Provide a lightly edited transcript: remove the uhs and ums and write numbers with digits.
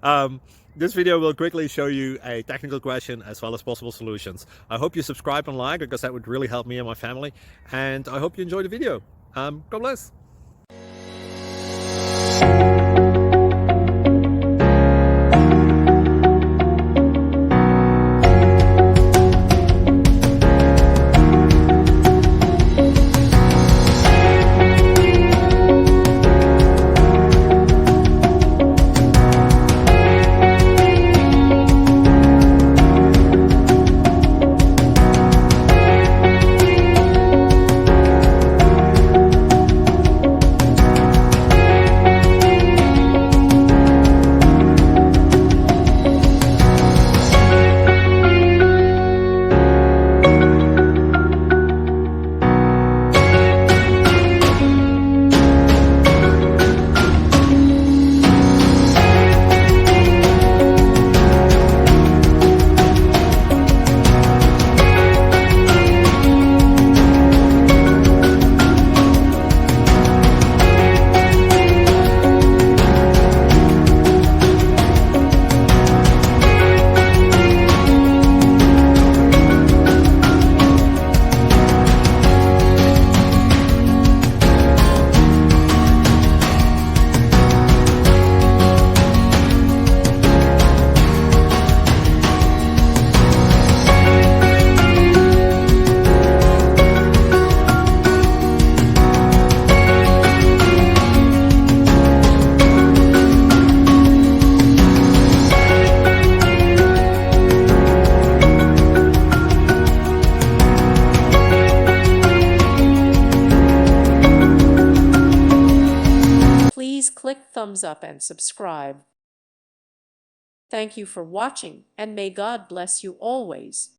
um, this video will quickly show you a technical question as well as possible solutions. I hope you subscribe and like, because that would really help me and my family. And I hope you enjoy the video. God bless. Please click thumbs up and subscribe. Thank you for watching, and may God bless you always.